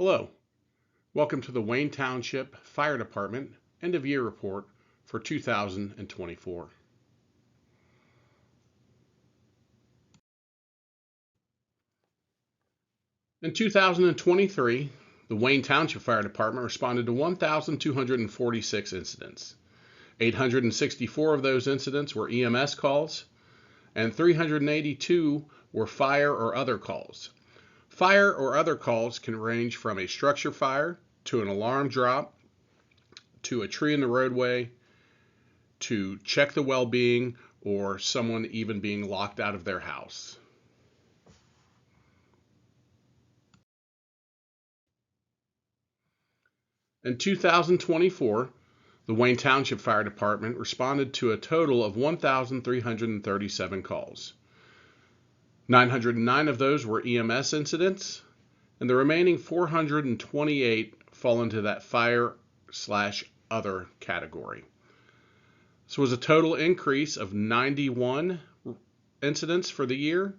Hello, welcome to the Wayne Township Fire Department End of Year Report for 2024. In 2023, the Wayne Township Fire Department responded to 1,246 incidents. 864 of those incidents were EMS calls, and 382 were fire or other calls. Fire or other calls can range from a structure fire to an alarm drop to a tree in the roadway to check the well-being or someone even being locked out of their house. In 2024, the Wayne Township Fire Department responded to a total of 1,337 calls. 909 of those were EMS incidents, and the remaining 428 fall into that fire/other category. This was a total increase of 91 incidents for the year,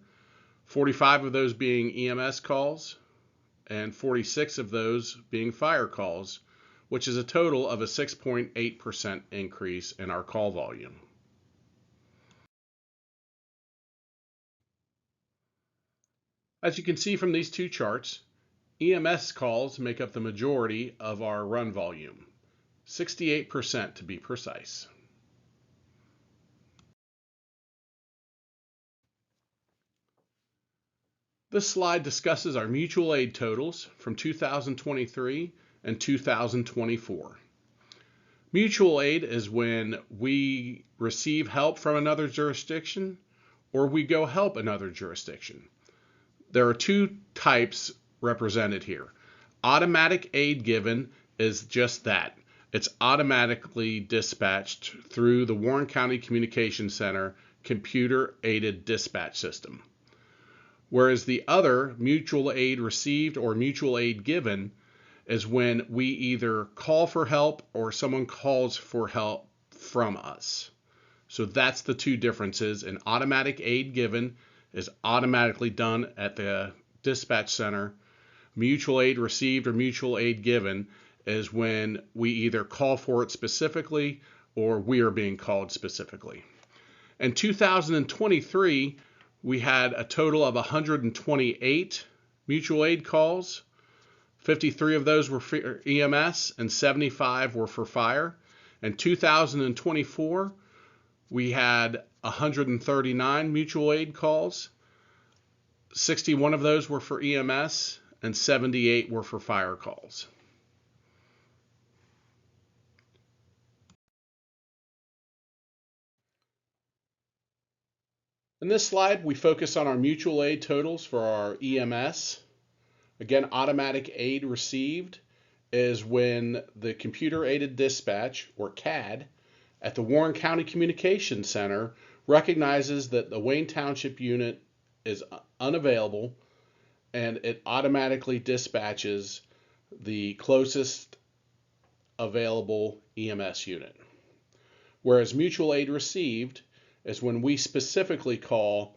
45 of those being EMS calls, and 46 of those being fire calls, which is a total of a 6.8% increase in our call volume. As you can see from these two charts, EMS calls make up the majority of our run volume, 68% to be precise. This slide discusses our mutual aid totals from 2023 and 2024. Mutual aid is when we receive help from another jurisdiction or we go help another jurisdiction. There are two types represented here. Automatic aid given is just that. It's automatically dispatched through the Warren County Communication Center computer-aided dispatch system. Whereas the other, mutual aid received or mutual aid given, is when we either call for help or someone calls for help from us. So that's the two differences. An automatic aid given is automatically done at the dispatch center. Mutual aid received or mutual aid given is when we either call for it specifically or we are being called specifically. In 2023, we had a total of 128 mutual aid calls. 53 of those were for EMS and 75 were for fire. In 2024, we had 139 mutual aid calls. 61 of those were for EMS and 78 were for fire calls. In this slide, we focus on our mutual aid totals for our EMS. Again, automatic aid received is when the computer-aided dispatch, or CAD, at the Warren County Communication Center recognizes that the Wayne Township unit is unavailable and it automatically dispatches the closest available EMS unit. Whereas mutual aid received is when we specifically call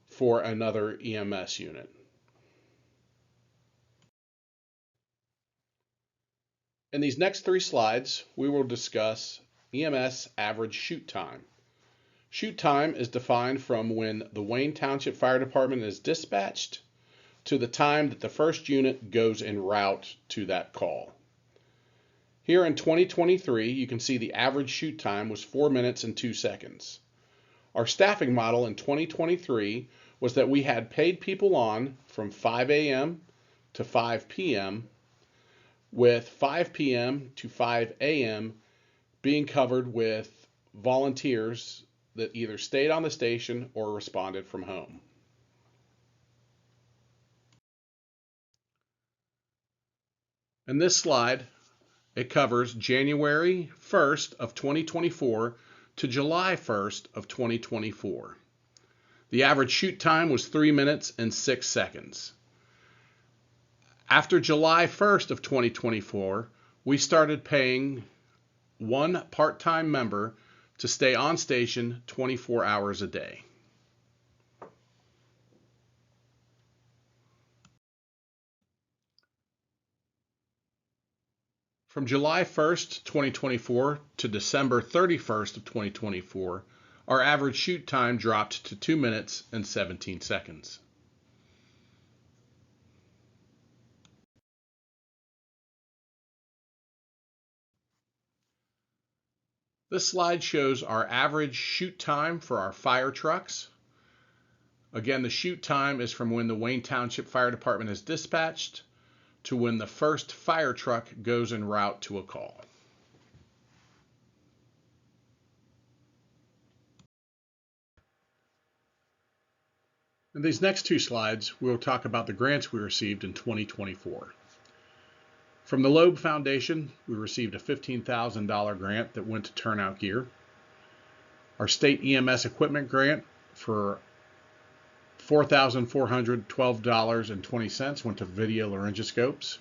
for another EMS unit. In these next three slides, we will discuss EMS average shoot time. Shoot time is defined from when the Wayne Township Fire Department is dispatched to the time that the first unit goes en route to that call. Here in 2023, you can see the average shoot time was 4 minutes and 2 seconds. Our staffing model in 2023 was that we had paid people on from 5 a.m. to 5 p.m. with 5 p.m. to 5 a.m. being covered with volunteers that either stayed on the station or responded from home. In this slide, it covers January 1st of 2024 to July 1st of 2024. The average shoot time was 3 minutes and 6 seconds. After July 1st of 2024, we started paying one part-time member to stay on station 24 hours a day. From July 1st, 2024 to December 31st of 2024, our average shoot time dropped to 2 minutes and 17 seconds. This slide shows our average shoot time for our fire trucks. Again, the shoot time is from when the Wayne Township Fire Department is dispatched to when the first fire truck goes en route to a call. In these next two slides, we'll talk about the grants we received in 2024. From the Loeb Foundation, we received a $15,000 grant that went to turnout gear. Our state EMS equipment grant for $4,412.20 went to video laryngoscopes.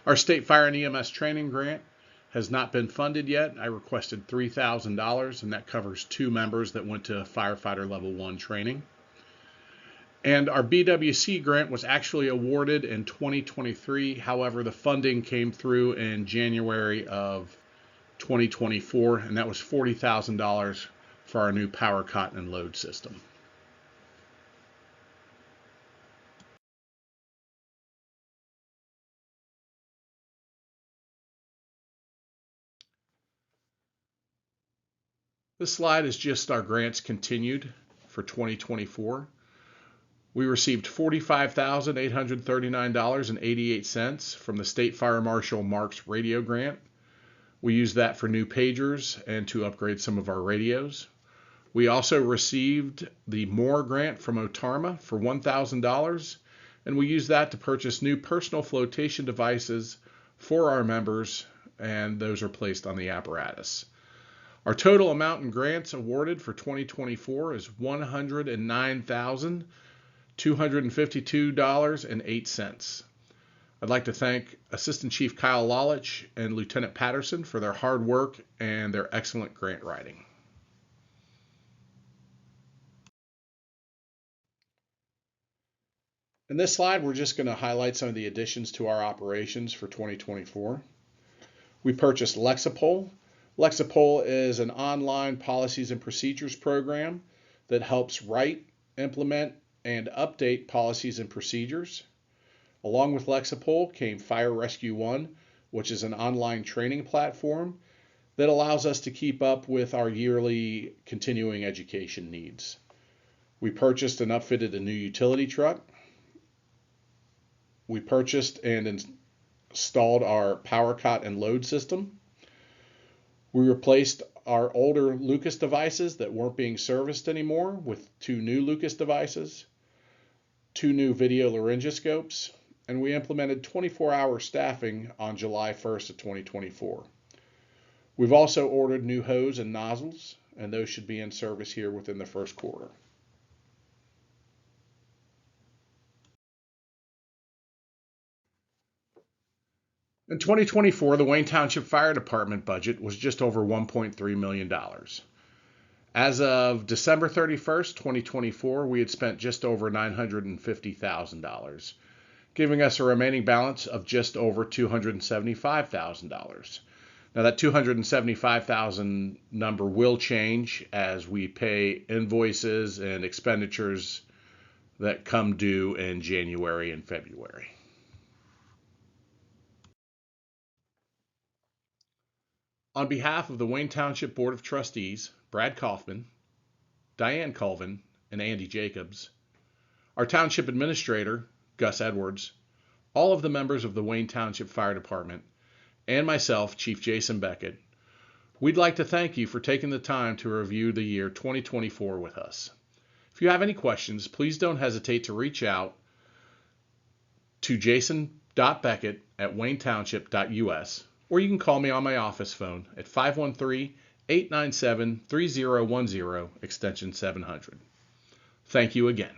Our state fire and EMS training grant has not been funded yet. I requested $3,000, and that covers 2 members that went to firefighter level 1 training. And our BWC grant was actually awarded in 2023. However, the funding came through in January of 2024, and that was $40,000 for our new power cot and load system. This slide is just our grants continued for 2024. We received $45,839.88 from the State Fire Marshal Marks Radio Grant. We used that for new pagers and to upgrade some of our radios. We also received the Moore Grant from Otarma for $1,000, and we used that to purchase new personal flotation devices for our members, and those are placed on the apparatus. Our total amount in grants awarded for 2024 is $109,252.08. I'd like to thank Assistant Chief Kyle Lalich and Lieutenant Patterson for their hard work and their excellent grant writing. In this slide, we're just going to highlight some of the additions to our operations for 2024. We purchased Lexipol. Lexipol is an online policies and procedures program that helps write, implement, and update policies and procedures. Along with Lexipol came Fire Rescue One, which is an online training platform that allows us to keep up with our yearly continuing education needs. We purchased and upfitted a new utility truck. We purchased and installed our power cot and load system. We replaced our older Lucas devices that weren't being serviced anymore with 2 new Lucas devices, 2 new video laryngoscopes, and we implemented 24-hour staffing on July 1st of 2024. We've also ordered new hose and nozzles, and those should be in service here within the first quarter. In 2024, the Wayne Township Fire Department budget was just over $1.3 million. As of December 31st, 2024, we had spent just over $950,000, giving us a remaining balance of just over $275,000. Now that $275,000 number will change as we pay invoices and expenditures that come due in January and February. On behalf of the Wayne Township Board of Trustees, Brad Kaufman, Diane Colvin, and Andy Jacobs, our Township Administrator, Gus Edwards, all of the members of the Wayne Township Fire Department, and myself, Chief Jason Beckett, we'd like to thank you for taking the time to review the year 2024 with us. If you have any questions, please don't hesitate to reach out to jason.beckett@waynetownship.us, or you can call me on my office phone at 513-897-3010, extension 700. Thank you again.